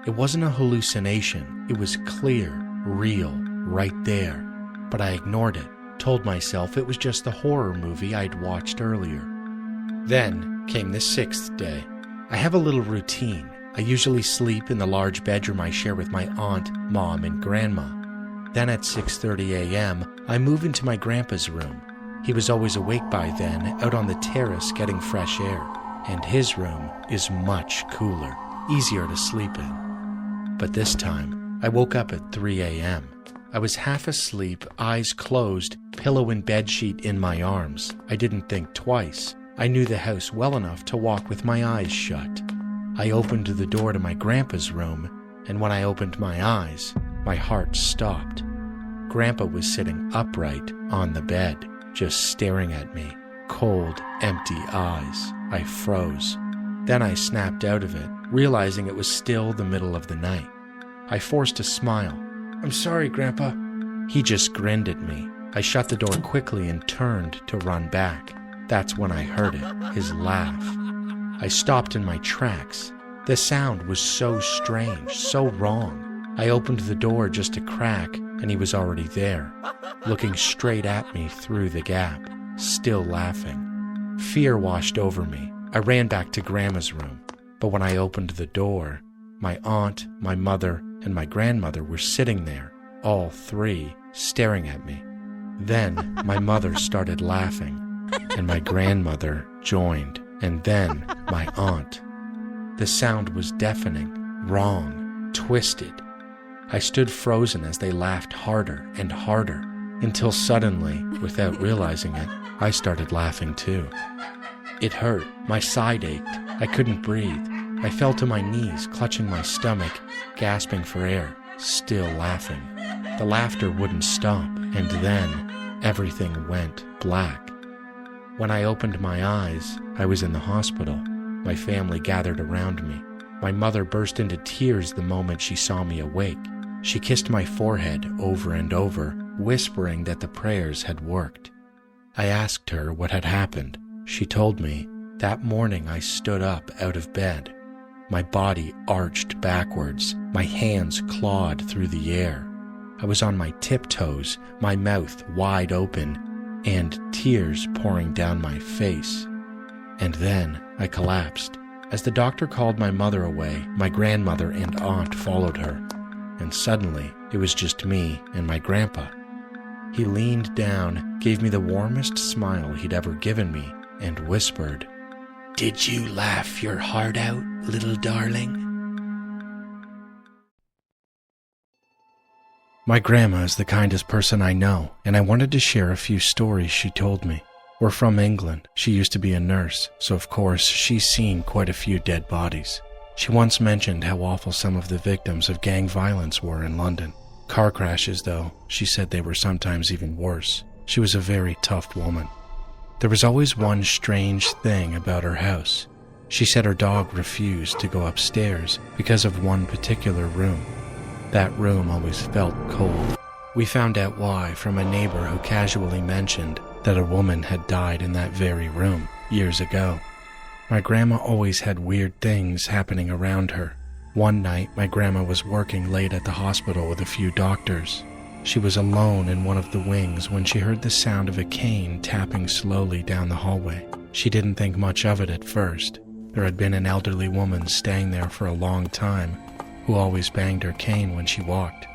It wasn't a hallucination. It was clear, real, right there. But I ignored it, told myself it was just the horror movie I'd watched earlier. Then came the 6th day. I have a little routine. I usually sleep in the large bedroom I share with my aunt, mom, and grandma. Then at 6:30 a.m., I move into my grandpa's room. He was always awake by then, out on the terrace getting fresh air, and his room is much cooler, easier to sleep in. But this time, I woke up at 3 a.m. I was half asleep, eyes closed, pillow and bedsheet in my arms. I didn't think twice. I knew the house well enough to walk with my eyes shut. I opened the door to my grandpa's room, and when I opened my eyes, my heart stopped. Grandpa was sitting upright on the bed, just staring at me, cold, empty eyes. I froze. Then I snapped out of it, realizing it was still the middle of the night. I forced a smile. "I'm sorry, Grandpa." He just grinned at me. I shut the door quickly and turned to run back. That's when I heard it, his laugh. I stopped in my tracks. The sound was so strange, so wrong. I opened the door just a crack, and he was already there, looking straight at me through the gap, still laughing. Fear washed over me. I ran back to Grandma's room, but when I opened the door, my aunt, my mother, and my grandmother were sitting there, all three, staring at me. Then my mother started laughing, and my grandmother joined, and then my aunt. The sound was deafening, wrong, twisted. I stood frozen as they laughed harder and harder, until suddenly, without realizing it, I started laughing too. It hurt, my side ached, I couldn't breathe. I fell to my knees, clutching my stomach, gasping for air, still laughing. The laughter wouldn't stop, and then everything went black. When I opened my eyes, I was in the hospital. My family gathered around me. My mother burst into tears the moment she saw me awake. She kissed my forehead over and over, whispering that the prayers had worked. I asked her what had happened. She told me, "That morning I stood up out of bed. My body arched backwards, my hands clawed through the air. I was on my tiptoes, my mouth wide open, and tears pouring down my face. And then I collapsed. As the doctor called my mother away, my grandmother and aunt followed her, and suddenly it was just me and my grandpa. He leaned down, gave me the warmest smile he'd ever given me, and whispered, 'Did you laugh your heart out, little darling?' My grandma is the kindest person I know, and I wanted to share a few stories she told me. We're from England. She used to be a nurse, so of course she's seen quite a few dead bodies. She once mentioned how awful some of the victims of gang violence were in London. Car crashes, though, she said they were sometimes even worse. She was a very tough woman. There was always one strange thing about her house. She said her dog refused to go upstairs because of one particular room. That room always felt cold. We found out why from a neighbor who casually mentioned that a woman had died in that very room years ago. My grandma always had weird things happening around her. One night, my grandma was working late at the hospital with a few doctors. She was alone in one of the wings when she heard the sound of a cane tapping slowly down the hallway. She didn't think much of it at first. There had been an elderly woman staying there for a long time who always banged her cane when she walked.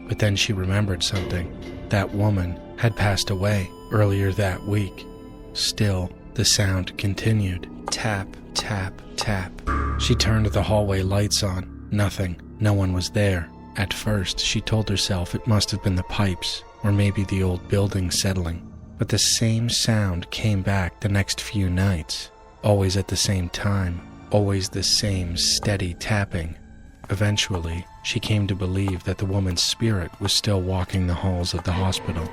But then she remembered something. That woman had passed away earlier that week. Still, the sound continued. Tap, tap, tap. She turned the hallway lights on. Nothing. No one was there. At first, she told herself it must have been the pipes, or maybe the old building settling. But the same sound came back the next few nights. Always at the same time. Always the same steady tapping. Eventually, she came to believe that the woman's spirit was still walking the halls of the hospital.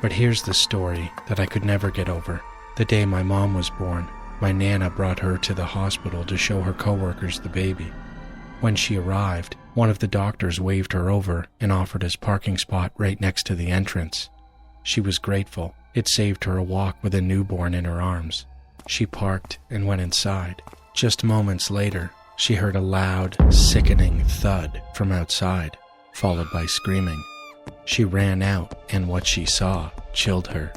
But here's the story that I could never get over. The day my mom was born, my Nana brought her to the hospital to show her coworkers the baby. When she arrived, one of the doctors waved her over and offered us parking spot right next to the entrance. She was grateful. It saved her a walk with a newborn in her arms. She parked and went inside. Just moments later, she heard a loud, sickening thud from outside, followed by screaming. She ran out, and what she saw chilled her.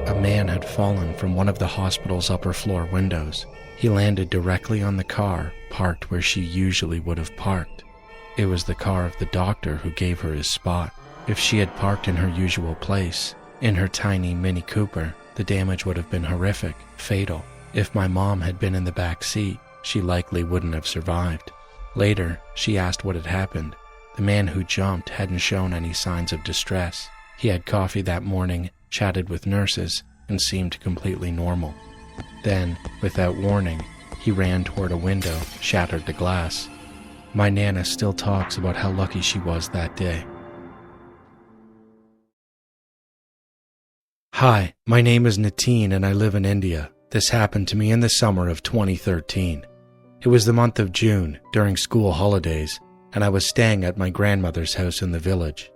A man had fallen from one of the hospital's upper floor windows. He landed directly on the car parked where she usually would have parked. It was the car of the doctor who gave her his spot. If she had parked in her usual place, in her tiny Mini Cooper, the damage would have been horrific, fatal. If my mom had been in the back seat, she likely wouldn't have survived. Later, she asked what had happened. The man who jumped hadn't shown any signs of distress. He had coffee that morning, chatted with nurses, and seemed completely normal. Then, without warning, he ran toward a window, shattered the glass. My Nana still talks about how lucky she was that day. Hi, my name is Nitin and I live in India. This happened to me in the summer of 2013. It was the month of June, during school holidays, and I was staying at my grandmother's house in the village.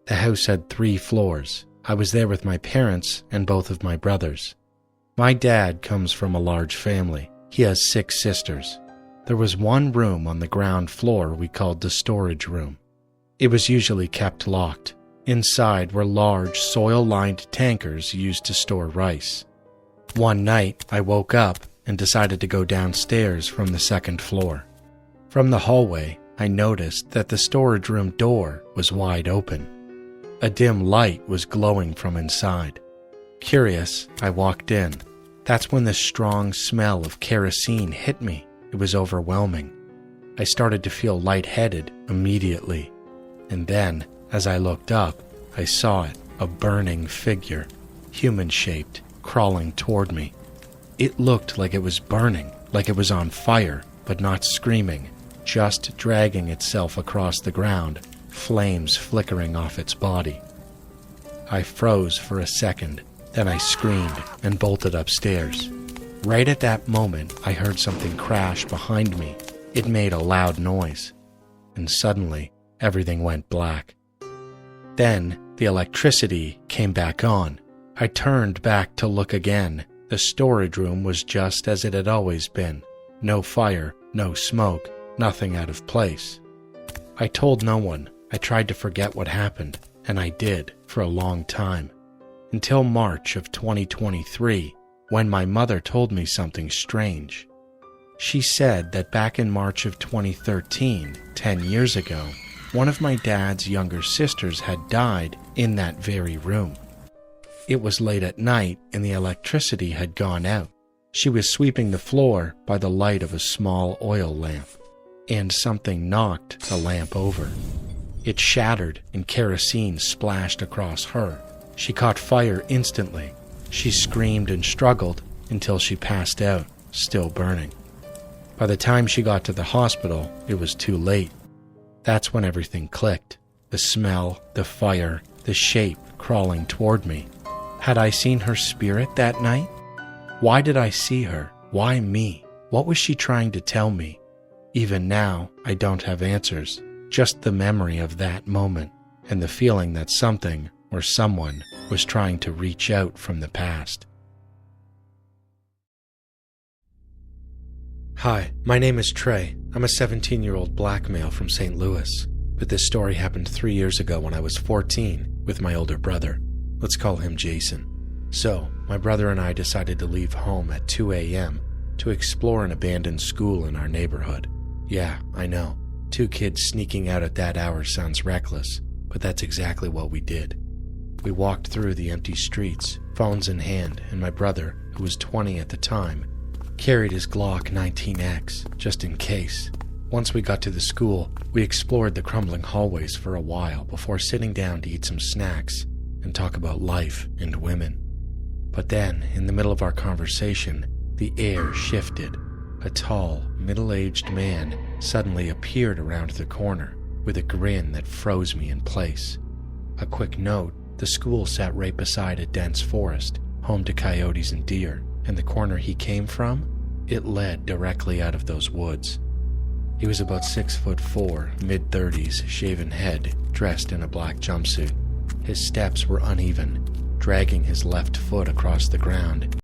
The house had 3 floors. I was there with my parents and both of my brothers. My dad comes from a large family. He has 6 sisters. There was one room on the ground floor we called the storage room. It was usually kept locked. Inside were large soil-lined tankers used to store rice. One night, I woke up and decided to go downstairs from the 2nd floor. From the hallway, I noticed that the storage room door was wide open. A dim light was glowing from inside. Curious, I walked in. That's when the strong smell of kerosene hit me. It was overwhelming. I started to feel lightheaded immediately. And then, as I looked up, I saw it, a burning figure, human-shaped, crawling toward me. It looked like it was burning, like it was on fire, but not screaming, just dragging itself across the ground, flames flickering off its body. I froze for a second, then I screamed and bolted upstairs. Right at that moment, I heard something crash behind me. It made a loud noise, and suddenly, everything went black. Then, the electricity came back on. I turned back to look again. The storage room was just as it had always been. No fire, no smoke, nothing out of place. I told no one. I tried to forget what happened, and I did for a long time. Until March of 2023, when my mother told me something strange. She said that back in March of 2013, 10 years ago, one of my dad's younger sisters had died in that very room. It was late at night and the electricity had gone out. She was sweeping the floor by the light of a small oil lamp, and something knocked the lamp over. It shattered and kerosene splashed across her. She caught fire instantly. She screamed and struggled until she passed out, still burning. By the time she got to the hospital, it was too late. That's when everything clicked. The smell, the fire, the shape crawling toward me. Had I seen her spirit that night? Why did I see her? Why me? What was she trying to tell me? Even now, I don't have answers. Just the memory of that moment and the feeling that something or someone was trying to reach out from the past. Hi, my name is Trey. I'm a 17-year-old black male from St. Louis. But this story happened 3 years ago when I was 14 with my older brother. Let's call him Jason. So, my brother and I decided to leave home at 2 a.m. to explore an abandoned school in our neighborhood. Yeah, I know. 2 kids sneaking out at that hour sounds reckless, but that's exactly what we did. We walked through the empty streets, phones in hand, and my brother, who was 20 at the time, carried his Glock 19X, just in case. Once we got to the school, we explored the crumbling hallways for a while before sitting down to eat some snacks and talk about life and women. But then, in the middle of our conversation, the air shifted. A tall, middle-aged man suddenly appeared around the corner with a grin that froze me in place. A quick note, the school sat right beside a dense forest, home to coyotes and deer, and the corner he came from, it led directly out of those woods. He was about 6'4", mid-30s, shaven head, dressed in a black jumpsuit. His steps were uneven, dragging his left foot across the ground